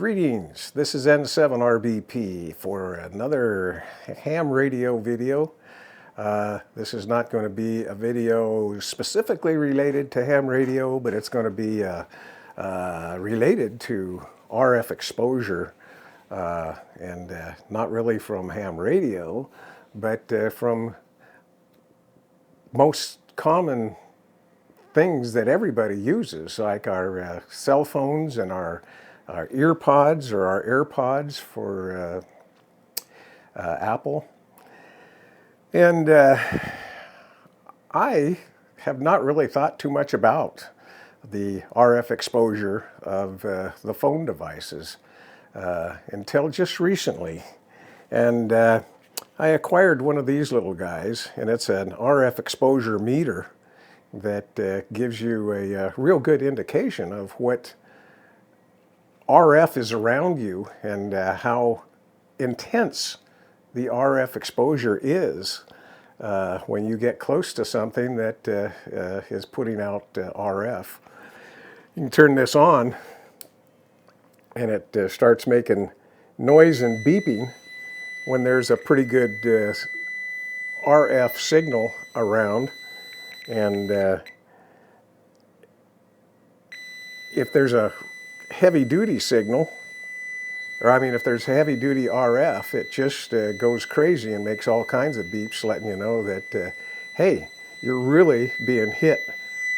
Greetings, this is N7RBP for another ham radio video. This is not going to be a video specifically related to ham radio, but it's going to be related to RF exposure and not really from ham radio, but from most common things that everybody uses, like our cell phones and our ear pods or our AirPods for Apple. And I have not really thought too much about the RF exposure of the phone devices until just recently. And I acquired one of these little guys, and it's an RF exposure meter that gives you a real good indication of what RF is around you and how intense the RF exposure is when you get close to something that is putting out RF. You can turn this on and it starts making noise and beeping when there's a pretty good RF signal around. And if there's a heavy-duty signal, if there's heavy-duty RF, it just goes crazy and makes all kinds of beeps, letting you know that, hey, you're really being hit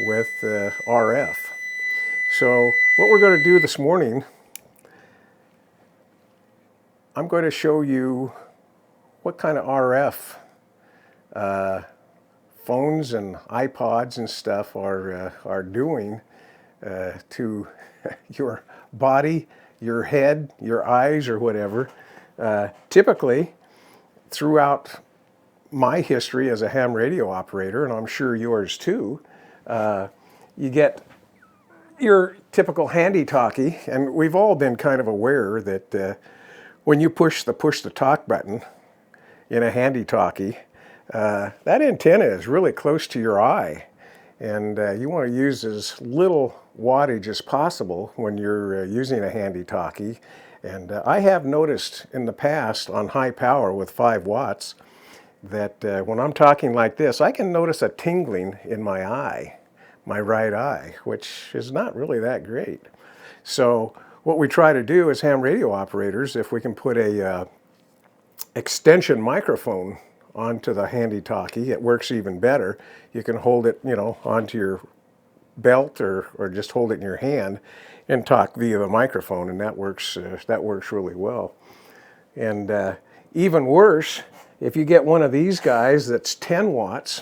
with RF. So what we're going to do this morning, I'm going to show you what kind of RF phones and iPods and stuff are doing to your body, your head, your eyes, or whatever. Typically, throughout my history as a ham radio operator, and I'm sure yours too, you get your typical handy-talkie, and we've all been kind of aware that when you push the talk button in a handy-talkie, that antenna is really close to your eye, and you want to use as little wattage as possible when you're using a handy-talkie. And I have noticed in the past on high power with 5 watts that when I'm talking like this, I can notice a tingling in my eye, my right eye, which is not really that great. So what we try to do as ham radio operators, if we can put a extension microphone onto the handy-talkie, it works even better. You can hold it, onto your belt or just hold it in your hand and talk via the microphone, and that works really well. And even worse, if you get one of these guys that's 10 watts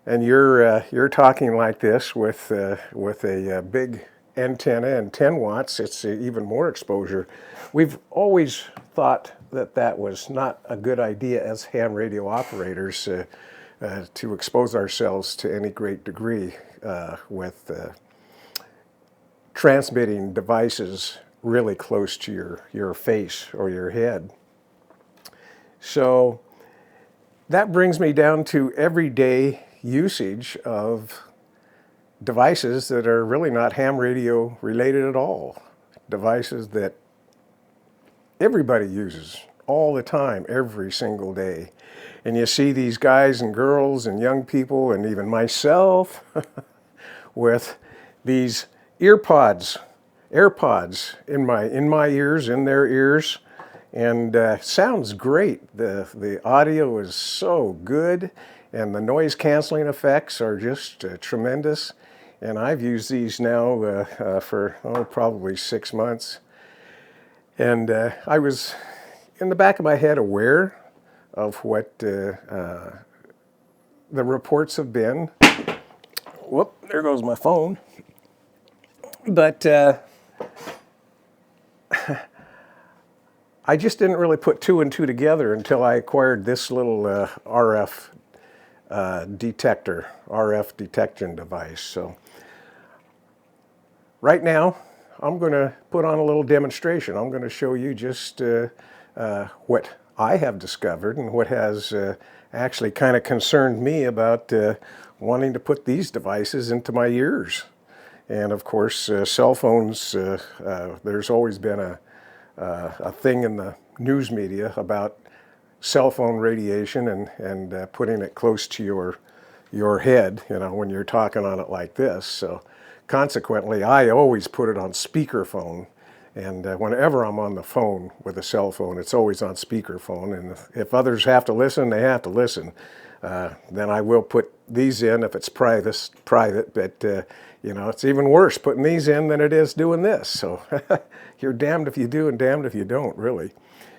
and you're talking like this with a big antenna and 10 watts, it's even more exposure. We've always thought that was not a good idea as ham radio operators to expose ourselves to any great degree with transmitting devices really close to your face or your head. So that brings me down to everyday usage of devices that are really not ham radio related at all. Devices that everybody uses all the time, every single day. And you see these guys and girls and young people and even myself with these AirPods in my ears, in their ears, and sounds great. The audio is so good, and the noise canceling effects are just tremendous. And I've used these now for probably 6 months. And I was in the back of my head aware of what the reports have been. Whoop, there goes my phone. But I just didn't really put 2 and 2 together until I acquired this little RF detector, RF detection device. So right now, I'm going to put on a little demonstration. I'm going to show you just what I have discovered and what has actually kind of concerned me about wanting to put these devices into my ears. And of course, cell phones, there's always been a thing in the news media about cell phone radiation and putting it close to your head, when you're talking on it like this. So consequently, I always put it on speakerphone. And whenever I'm on the phone with a cell phone, it's always on speakerphone. And if others have to listen, they have to listen. Then I will put these in if it's private. But it's even worse putting these in than it is doing this. So you're damned if you do and damned if you don't, really.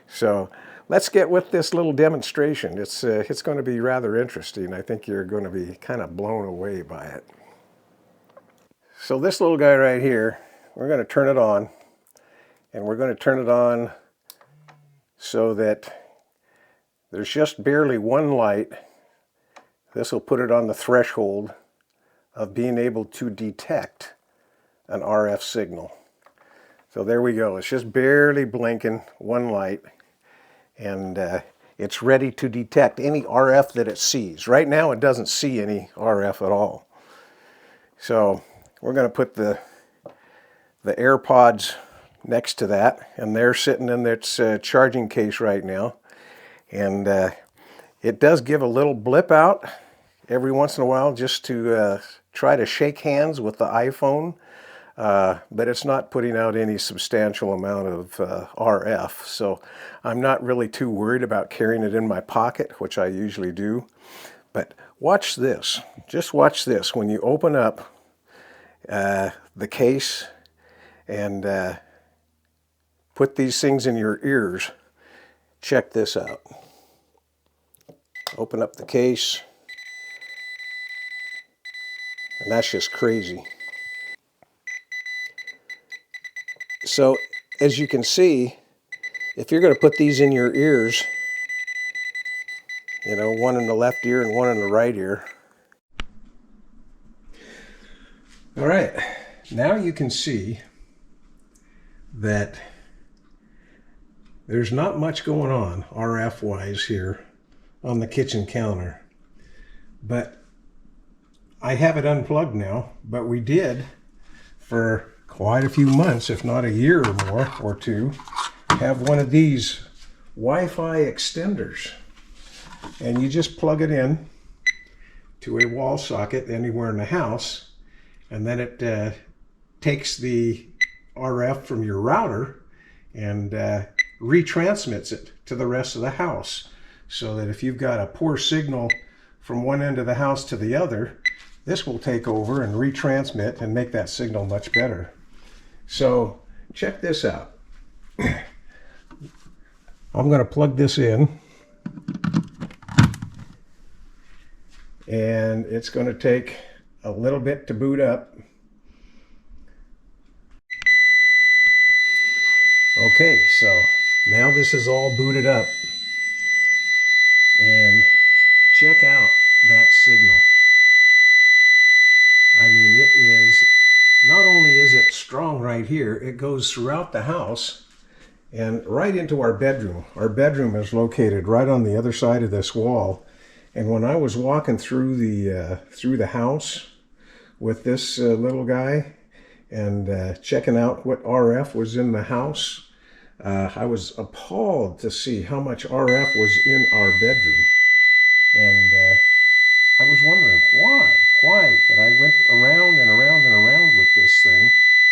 So let's get with this little demonstration. It's going to be rather interesting. I think you're going to be kind of blown away by it. So this little guy right here, we're going to turn it on. And we're going to turn it on so that there's just barely one light. This will put it on the threshold of being able to detect an RF signal. So there we go. It's just barely blinking, one light. And it's ready to detect any RF that it sees. Right now it doesn't see any RF at all. So we're going to put the AirPods next to that, and they're sitting in its charging case right now. And it does give a little blip out every once in a while just to try to shake hands with the iPhone, but it's not putting out any substantial amount of RF, so I'm not really too worried about carrying it in my pocket, which I usually do. But watch this. Just watch this. When you open up the case and put these things in your ears, check this out. Open up the case, and that's just crazy. So as you can see, if you're going to put these in your ears, one in the left ear and one in the right ear. All right, now you can see that there's not much going on RF-wise here on the kitchen counter. But I have it unplugged now, but we did for quite a few months, if not a year or more, or two, have one of these Wi-Fi extenders. And you just plug it in to a wall socket anywhere in the house, and then it takes the RF from your router and retransmits it to the rest of the house, so that if you've got a poor signal from one end of the house to the other, this will take over and retransmit and make that signal much better. So check this out. I'm going to plug this in, and it's going to take a little bit to boot up. Okay, so now this is all booted up, and check out that signal. I mean, it is, not only is it strong right here, it goes throughout the house and right into our bedroom. Our bedroom is located right on the other side of this wall. And when I was walking through the house with this little guy and checking out what RF was in the house, I was appalled to see how much RF was in our bedroom. And I was wondering why? And I went around and around and around with this thing,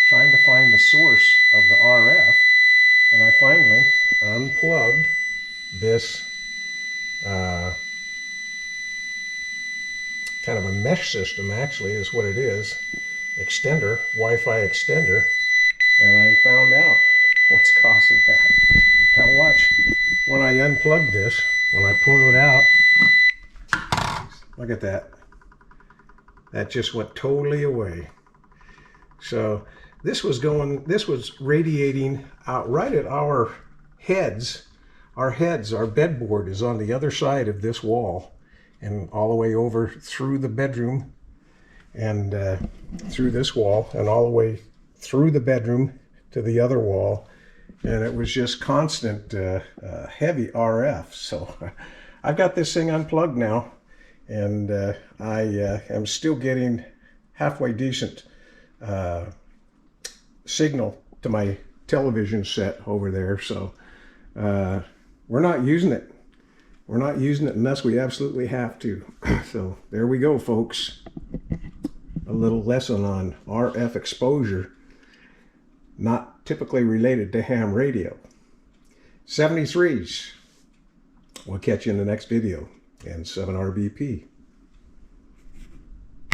trying to find the source of the RF. And I finally unplugged this kind of a mesh system, actually, is what it is. Extender, Wi-Fi extender. And I found out what's causing that. Now watch, when I unplug this, when I pull it out, look at that. That just went totally away. So this was radiating out right at our heads. Our bedboard is on the other side of this wall, and all the way over through the bedroom and through this wall and all the way through the bedroom to the other wall. And it was just constant heavy RF. So I've got this thing unplugged now, and I am still getting halfway decent signal to my television set over there. So we're not using it. We're not using it unless we absolutely have to. So there we go, folks. A little lesson on RF exposure, not typically related to ham radio. 73s. We'll catch you in the next video. And 7RBP.